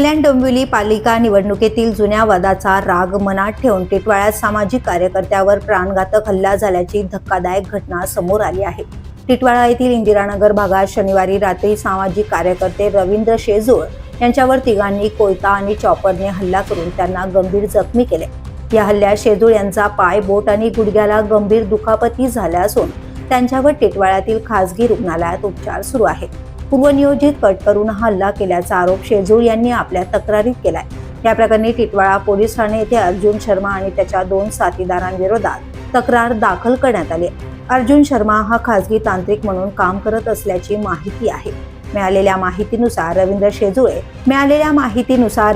कल्याण डोंबिवली पालिका निवडणुकीतील जुन्या वादाचा राग मनात ठेवून टिटवाळ्यात सामाजिक कार्यकर्त्यावर प्राणघातक हल्ला झाल्याची धक्कादायक घटना समोर आली आहे। टिटवाळा येथील इंदिरानगर भागात शनिवारी रात्री सामाजिक कार्यकर्ते रवींद्र शेजूळ यांच्यावर तिघांनी कोयता आणि चॉपरने हल्ला करून त्यांना गंभीर जखमी केले। या हल्ल्यात शेजूळ यांचा पाय, बोट आणि गुडघ्याला गंभीर दुखापती झाल्या असून त्यांच्यावर टिटवाळ्यातील खासगी रुग्णालयात उपचार सुरू आहेत। पूर्वनियोजित कट करून हल्ला केल्याचा आरोप शेजूळ यांनी आपल्या तक्रारीत केलाय। या प्रकरणी टिटवाळा पोलीस ठाणे येथे अर्जुन शर्मा आणि त्याच्या 2 साथीदारांविरोधात तक्रार दाखल करण्यात आली। अर्जुन शर्मा हा खासगी तांत्रिक म्हणून काम करत असल्याची माहिती आहे। मिळालेल्या माहितीनुसार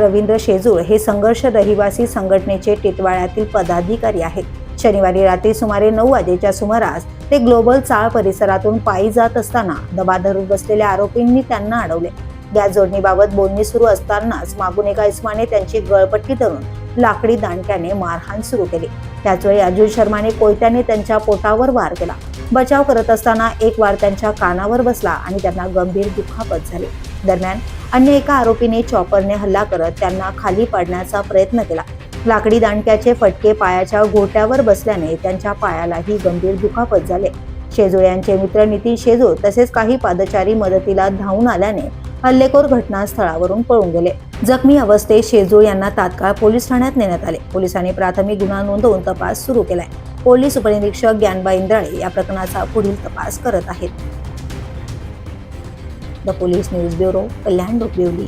रवींद्र शेजूळ हे संघर्ष रहिवासी संघटनेचे टिटवाळ्यातील पदाधिकारी आहेत। शनिवारी रात्री सुमारे 9 वाजेच्या सुमारास ते ग्लोबल चाळ परिसरातून पायी जात असताना दबा धरून बसलेल्या आरोपींनी त्यांना अडवले। गॅस जोडणीबाबत बोलणी सुरू असतानाच मागून एका इसमाने त्यांची गळपट्टी धरून लाकडी दांडक्याने मारहाण सुरू केली। त्याचवेळी अर्जुन शर्माने कोयत्याने त्यांच्या पोटावर वार केला। बचाव करत असताना एक वार त्यांच्या कानावर बसला आणि त्यांना गंभीर दुखापत झाली। दरम्यान अन्य एका आरोपीने चॉपरने हल्ला करत त्यांना खाली पाडण्याचा प्रयत्न केला। लाकडी दांडक्याचे फटके पायाच्या घोट्यावर बसल्याने त्यांच्या पायालाही गंभीर दुखापत झाले। शेजूळ यांचे मित्र नितीन शेजूळ तसेच काही पादचारी मदतीला धावून आल्याने हल्लेखोर घटनास्थळावरून पळून गेले। जखमी अवस्थेत शेजूळ यांना तात्काळ पोलीस ठाण्यात नेण्यात आले। पोलिसांनी प्राथमिक गुन्हा नोंदवून तपास सुरू केलाय। पोलीस उपनिरीक्षक ज्ञानबा इंद्राळे या प्रकरणाचा पुढील तपास करत आहेत। The police news bureau, Kalyan Dombivli.